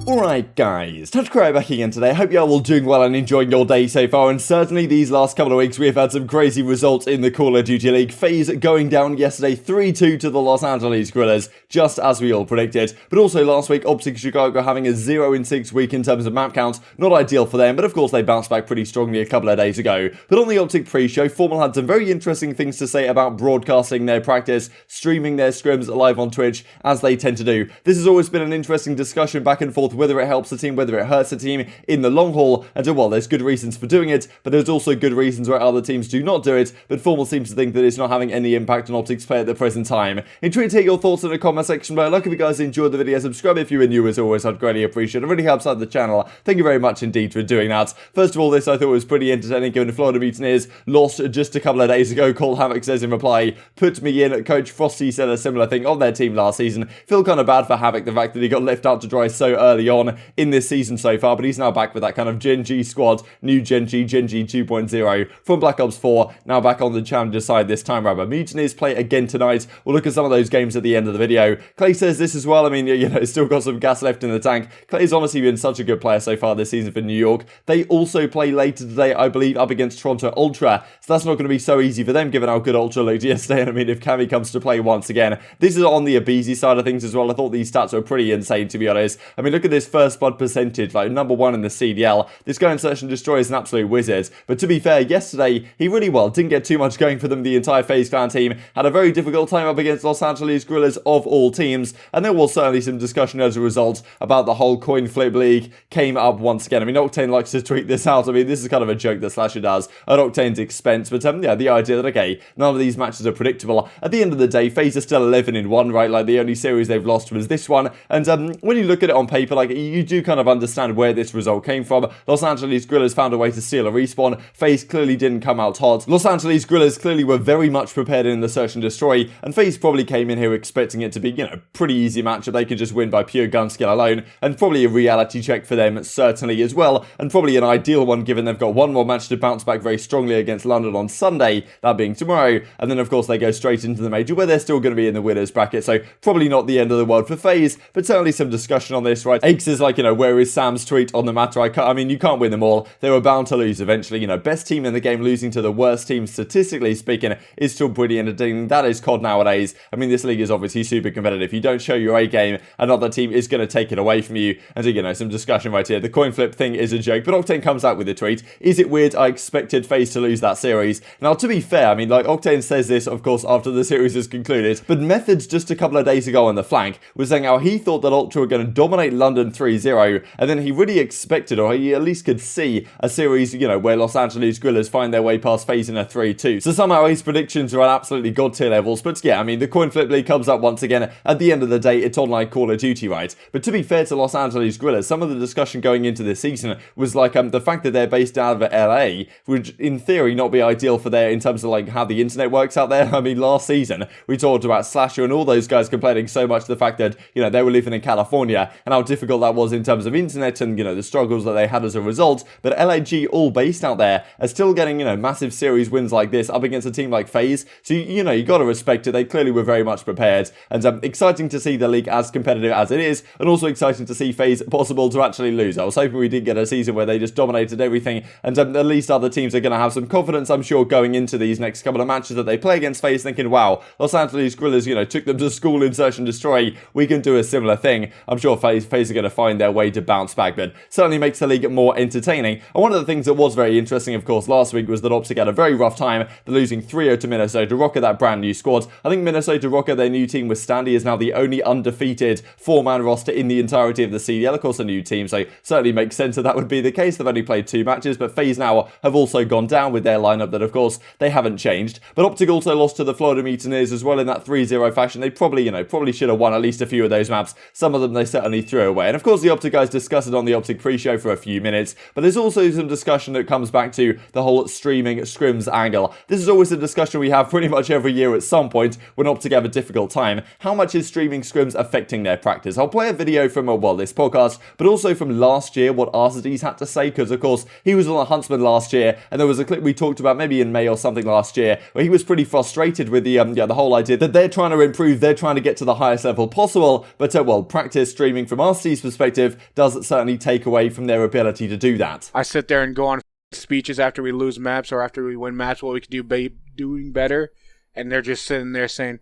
Alright guys, TacticalRab back again today. I hope you are all doing well and enjoying your day so far, and certainly these last couple of weeks we have had some crazy results in the Call of Duty League. FaZe going down yesterday 3-2 to the Los Angeles Guerrillas, just as we all predicted. But also last week, OpTic Chicago having a 0-6 week in terms of map count. Not ideal for them, but of course they bounced back pretty strongly a couple of days ago. But on the OpTic pre-show, Formal had some very interesting things to say about broadcasting their practice, streaming their scrims live on Twitch, as they tend to do. This has always been an interesting discussion back and forth, whether it helps the team, whether it hurts the team in the long haul, and well, there's good reasons for doing it, but there's also good reasons where other teams do not do it, but Formal seems to think that it's not having any impact on OpTic's play at the present time. Intrigued to hear your thoughts in the comment section below. Like if you guys enjoyed the video, subscribe if you are new as always, I'd greatly appreciate it. It really helps out the channel. Thank you very much indeed for doing that. First of all, this I thought was pretty entertaining given the Florida Mutineers lost just a couple of days ago. Cole Hammock says in reply, put me in. Coach Frosty said a similar thing on their team last season. Feel kind of bad for Havoc, the fact that he got left out to dry so early on in this season so far, but he's now back with that kind of Gen G squad, new Gen G 2.0 from Black Ops 4, now back on the challenger side this time round. Mutineers play again tonight. We'll look at some of those games at the end of the video. Clay says this as well. I mean, you know, still got some gas left in the tank. Clay's honestly been such a good player so far this season for New York. They also play later today, I believe, up against Toronto Ultra, so that's not going to be so easy for them given how good Ultra looked yesterday. And I mean, if Cammy comes to play once again, this is on the aBeZy side of things as well. I thought these stats were pretty insane, to be honest. I mean, look at this first blood percentage, like number one in the CDL. This guy in Search and Destroy is an absolute wizard. But to be fair, yesterday, he really didn't get too much going for them. The entire FaZe clan team had a very difficult time up against Los Angeles Guerrillas of all teams. And there was certainly some discussion as a result about the whole coin flip league came up once again. I mean, Octane likes to tweet this out. I mean, this is kind of a joke that Slasher does at Octane's expense. But yeah, the idea that, okay, none of these matches are predictable. At the end of the day, FaZe are still 11-1, right? Like, the only series they've lost was this one. And when you look at it on paper, like, you do kind of understand where this result came from. Los Angeles Guerrillas found a way to steal a respawn. FaZe clearly didn't come out hot. Los Angeles Guerrillas clearly were very much prepared in the Search and Destroy, and FaZe probably came in here expecting it to be, you know, pretty easy matchup. They could just win by pure gun skill alone, and probably a reality check for them certainly as well, and probably an ideal one given they've got one more match to bounce back very strongly against London on Sunday, that being tomorrow, and then of course they go straight into the major where they're still going to be in the winners bracket, so probably not the end of the world for FaZe, but certainly some discussion on this, right? Aches is like, you know, where is Sam's tweet on the matter? I mean, you can't win them all. They were bound to lose eventually. You know, best team in the game losing to the worst team, statistically speaking, is still pretty entertaining. That is COD nowadays. I mean, this league is obviously super competitive. You don't show your A game, another team is going to take it away from you. And so, you know, some discussion right here. The coin flip thing is a joke, but Octane comes out with a tweet. Is it weird? I expected FaZe to lose that series. Now, to be fair, I mean, like, Octane says this, of course, after the series is concluded, but Methods just a couple of days ago on the flank was saying how he thought that Ultra were going to dominate London 3-0, and then he really expected, or he at least could see, a series, you know, where Los Angeles Guerrillas find their way past FaZe in a 3-2. So somehow his predictions are at absolutely god tier levels, but yeah, I mean, the coin flip league comes up once again. At the end of the day, it's online Call of Duty, right? But to be fair to Los Angeles Guerrillas, some of the discussion going into this season was like the fact that they're based out of LA would, in theory, not be ideal for their, in terms of like how the internet works out there. I mean, last season, we talked about Slasher and all those guys complaining so much the fact that, you know, they were living in California and how difficult that was in terms of internet and, you know, the struggles that they had as a result. But LAG, all based out there, are still getting, you know, massive series wins like this up against a team like FaZe. So, you know, you got to respect it. They clearly were very much prepared. And exciting to see the league as competitive as it is, and also exciting to see FaZe possible to actually lose. I was hoping we did get a season where they just dominated everything, and at least other teams are going to have some confidence, I'm sure, going into these next couple of matches that they play against FaZe, thinking, wow, Los Angeles Guerrillas, you know, took them to school in Search and Destroy. We can do a similar thing. I'm sure FaZe are going to find their way to bounce back, but certainly makes the league more entertaining. And one of the things that was very interesting, of course, last week was that OpTic had a very rough time. They're losing 3-0 to Minnesota Rokkr, that brand new squad. I think Minnesota Rokkr, their new team with Standy, is now the only undefeated 4-man roster in the entirety of the CDL. Of course, a new team, so certainly makes sense that would be the case. They've only played 2 matches, but FaZe now have also gone down with their lineup that, of course, they haven't changed. But OpTic also lost to the Florida Mutineers as well in that 3-0 fashion. They probably, you know, probably should have won at least a few of those maps. Some of them they certainly threw away. And of course, the OpTic guys discussed it on the OpTic pre-show for a few minutes, but there's also some discussion that comes back to the whole streaming scrims angle. This is always a discussion we have pretty much every year at some point when OpTic have a difficult time. How much is streaming scrims affecting their practice? I'll play a video from, well, this podcast, but also from last year, what Arcitys had to say, because of course, he was on the Huntsman last year, and there was a clip we talked about maybe in May or something last year, where he was pretty frustrated with the whole idea that they're trying to improve, they're trying to get to the highest level possible, but well, practice streaming from Arcitys Rusty's perspective, does certainly take away from their ability to do that. I sit there and go on speeches after we lose maps or after we win maps, what we could do doing better, and they're just sitting there saying,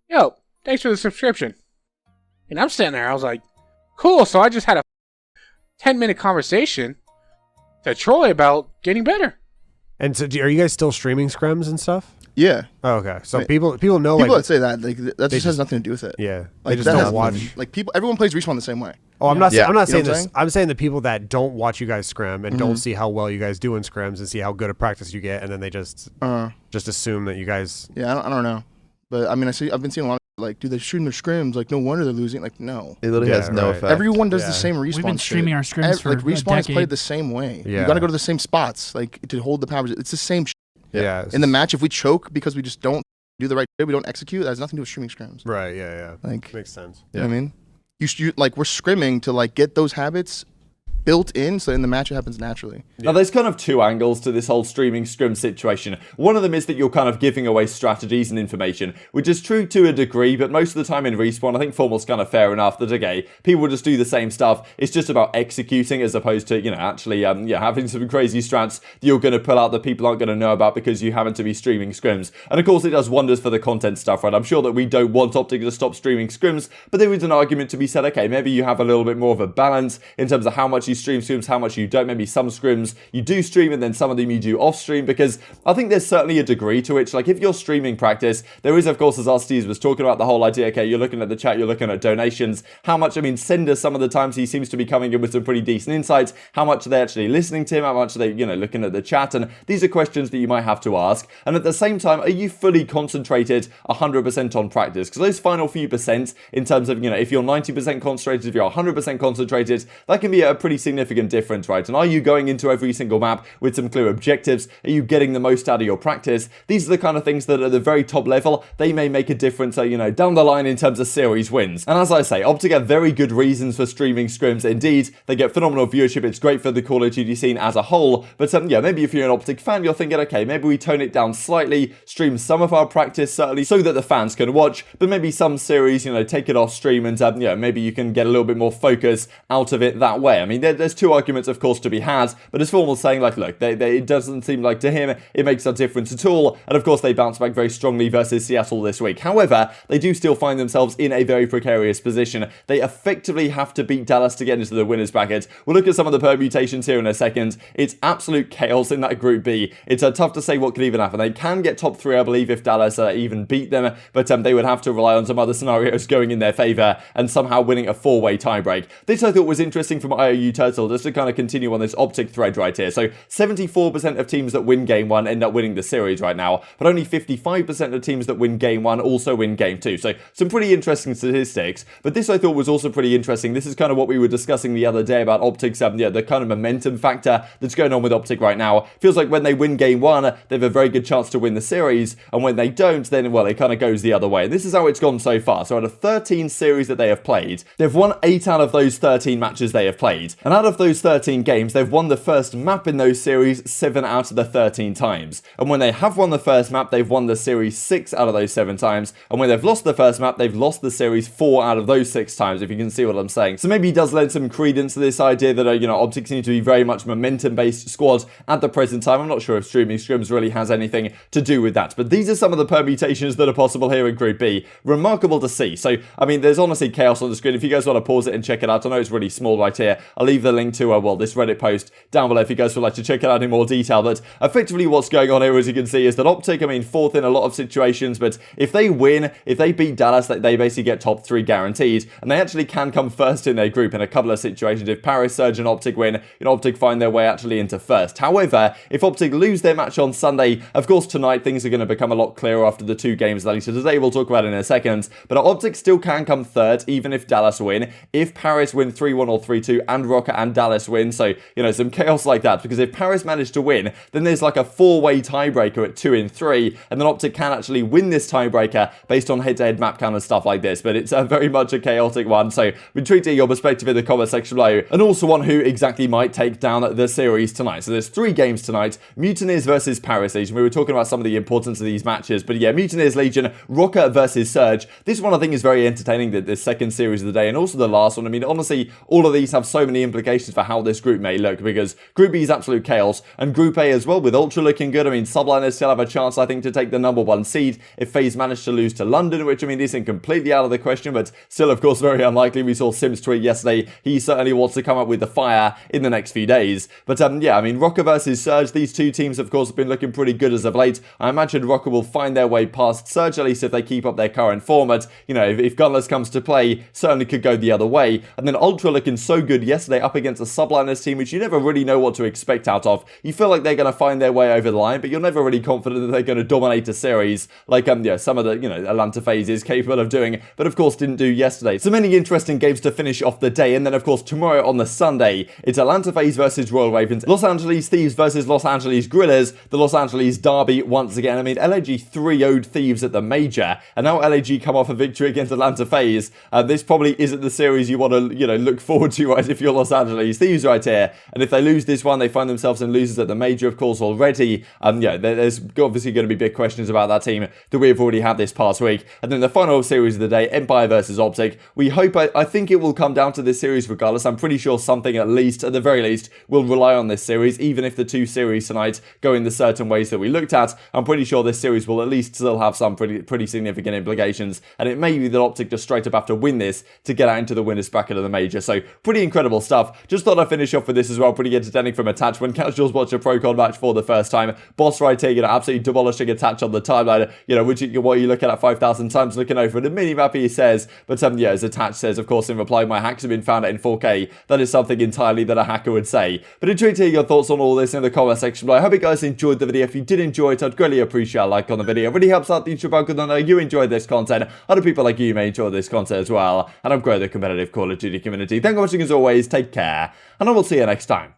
yo, thanks for the subscription. And I'm sitting there, I was like, cool, so I just had a 10-minute conversation to Troy about getting better. And so, are you guys still streaming scrims and stuff? Yeah. Oh, okay. So people know people like that say that that just has nothing to do with it. Yeah. Like, they just don't watch. Like everyone plays Respawn the same way. Oh, I'm not saying You know this. I'm saying the people that don't watch you guys scrim and don't see how well you guys do in scrims and see how good a practice you get, and then they just assume that you guys. Yeah, I don't know, but I mean, I've been seeing a lot of like, do they stream their scrims? Like, no wonder they're losing. Like, no, it literally has no effect. Everyone does the same Respawn. We've been streaming our scrims for like Respawn is a played the same way. Yeah. You got to go to the same spots, like to hold the power. It's the same. Yeah. In the match, if we choke because we just don't do the right shit, we don't execute. That has nothing to do with streaming scrims. Right. Yeah. Like, makes sense. You know what I mean? You like, we're scrimming to like get those habits built in, so in the match it happens naturally. Now there's kind of two angles to this whole streaming scrim situation. One of them is that you're kind of giving away strategies and information, which is true to a degree, but most of the time in Respawn, I think Formal's kind of fair enough that, okay, people will just do the same stuff. It's just about executing as opposed to, you know, actually having some crazy strats that you're going to pull out that people aren't going to know about because you happen to be streaming scrims. And of course it does wonders for the content stuff, right? I'm sure that we don't want OpTic to stop streaming scrims, but there is an argument to be said, okay, maybe you have a little bit more of a balance in terms of how much you stream scrims, how much you don't. Maybe some scrims you do stream and then some of them you do off stream, because I think there's certainly a degree to which, like, if you're streaming practice, there is, of course, as Arcitys was talking about, the whole idea, okay, you're looking at the chat, you're looking at donations, how much, I mean, Cinder, some of the times he seems to be coming in with some pretty decent insights, how much are they actually listening to him, how much are they, you know, looking at the chat, and these are questions that you might have to ask. And at the same time, are you fully concentrated 100% on practice? Because those final few percent, in terms of, you know, if you're 90% concentrated, if you're 100% concentrated, that can be a pretty significant difference, right? And are you going into every single map with some clear objectives? Are you getting the most out of your practice? These are the kind of things that at the very top level, they may make a difference, you know, down the line in terms of series wins. And as I say, OpTic have very good reasons for streaming scrims. Indeed, they get phenomenal viewership. It's great for the Call of Duty scene as a whole. But yeah, maybe if you're an OpTic fan, you're thinking, okay, maybe we tone it down slightly, stream some of our practice, certainly, so that the fans can watch, but maybe some series, you know, take it off stream and, yeah, maybe you can get a little bit more focus out of it that way. I mean, there's two arguments, of course, to be had, but as Formal's saying, like, look, it doesn't seem like to him it makes a difference at all, and of course they bounce back very strongly versus Seattle this week. However, they do still find themselves in a very precarious position. They effectively have to beat Dallas to get into the winners bracket. We'll look at some of the permutations here in a second. It's absolute chaos in that Group B. It's tough to say what could even happen. They can get top 3, I believe, if Dallas even beat them, but they would have to rely on some other scenarios going in their favour and somehow winning a 4-way tiebreak. This I thought was interesting from IOU Turtle, just to kind of continue on this OpTic thread right here. So 74% of teams that win Game 1 end up winning the series right now, but only 55% of teams that win Game 1 also win Game 2. So some pretty interesting statistics, but this I thought was also pretty interesting. This is kind of what we were discussing the other day about OpTic's, the kind of momentum factor that's going on with OpTic right now. Feels like when they win Game 1, they have a very good chance to win the series, and when they don't, then, well, it kind of goes the other way. And this is how it's gone so far. So out of 13 series that they have played, they've won 8 out of those 13 matches they have played. And out of those 13 games, they've won the first map in those series 7 out of the 13 times. And when they have won the first map, they've won the series 6 out of those 7 times. And when they've lost the first map, they've lost the series 4 out of those 6 times, if you can see what I'm saying. So maybe he does lend some credence to this idea that, OpTic seem to be very much momentum-based squad at the present time. I'm not sure if streaming scrims really has anything to do with that. But these are some of the permutations that are possible here in Group B. Remarkable to see. So, I mean, there's honestly chaos on the screen. If you guys want to pause it and check it out, I know it's really small right here. I'll leave the link to, this Reddit post down below if you guys would like to check it out in more detail. But effectively what's going on here, as you can see, is that OpTic, fourth in a lot of situations, but if they win, if they beat Dallas, they basically get top 3 guaranteed, and they actually can come first in their group in a couple of situations. If Paris, Surge, and OpTic win, OpTic find their way actually into first. However, if OpTic lose their match on Sunday, of course tonight things are going to become a lot clearer after the 2 games that Lisa today we'll talk about in a second, but OpTic still can come third even if Dallas win. If Paris win 3-1 or 3-2 and Rokkr Rokkr and Dallas win. So, you know, some chaos like that, because if Paris managed to win, then there's like a 4-way tiebreaker at 2 in 3, and then OpTic can actually win this tiebreaker based on head-to-head map count and stuff like this. But it's very much a chaotic one. So, we're intrigued to hear your perspective in the comment section below, and also on who exactly might take down the series tonight. So, there's 3 games tonight: Mutineers versus Paris Legion. We were talking about some of the importance of these matches, but yeah, Mutineers Legion, Rokkr versus Surge. This one I think is very entertaining, the second series of the day, and also the last one. I mean, honestly, all of these have so many implications for how this group may look, because Group B is absolute chaos, and Group A as well, with Ultra looking good. I mean, Subliners still have a chance, I think, to take the #1 seed if FaZe managed to lose to London, which, I mean, isn't completely out of the question, but still, of course, very unlikely. We saw Simp's tweet yesterday. He certainly wants to come up with the fire in the next few days. But, yeah, I mean, Rokkr versus Surge, these two teams, of course, have been looking pretty good as of late. I imagine Rokkr will find their way past Surge, at least if they keep up their current form. But, you know, if Gunless comes to play, certainly could go the other way. And then Ultra looking so good yesterday up against a Subliners team, which you never really know what to expect out of. You feel like they're going to find their way over the line, but you're never really confident that they're going to dominate a series like, yeah, some of the, you know, Atlanta FaZe is capable of doing, but of course didn't do yesterday. So many interesting games to finish off the day. And then, of course, tomorrow on the Sunday, it's Atlanta FaZe versus Royal Ravens, Los Angeles Thieves versus Los Angeles Guerrillas, the Los Angeles derby once again. I mean, LAG 3-0'd Thieves at the major, and now LAG come off a victory against Atlanta FaZe. This probably isn't the series you want to, you know, look forward to, right, if you're Los Angeles Thieves right here. And if they lose this one, they find themselves in losers at the major, of course, already. Yeah, there's obviously going to be big questions about that team that we've already had this past week. And then the final series of the day, Empire versus OpTic. We hope, I think it will come down to this series regardless. I'm pretty sure something, at the very least, will rely on this series, even if the 2 series tonight go in the certain ways that we looked at. I'm pretty sure this series will at least still have some pretty significant implications, and it may be that OpTic just straight up have to win this to get out into the winners bracket of the major. So pretty incredible stuff. Just thought I'd finish off with this as well. Pretty entertaining from Attach when casuals watch a Pro-Con match for the first time. Boss right here, you know, absolutely demolishing Attach on the timeline. You know, what you looking at 5,000 times, looking over the mini map, he says. But yeah, as Attach says, of course, in reply, my hacks have been found in 4K. That is something entirely that a hacker would say. But intrigued to hear your thoughts on all this in the comment section below. I hope you guys enjoyed the video. If you did enjoy it, I'd greatly appreciate a like on the video. It really helps out the YouTube algorithm. I know you enjoyed this content. Other people like you may enjoy this content as well. And I'm growing the competitive Call of Duty community. Thank you for watching as always. Take care. And I will see you next time.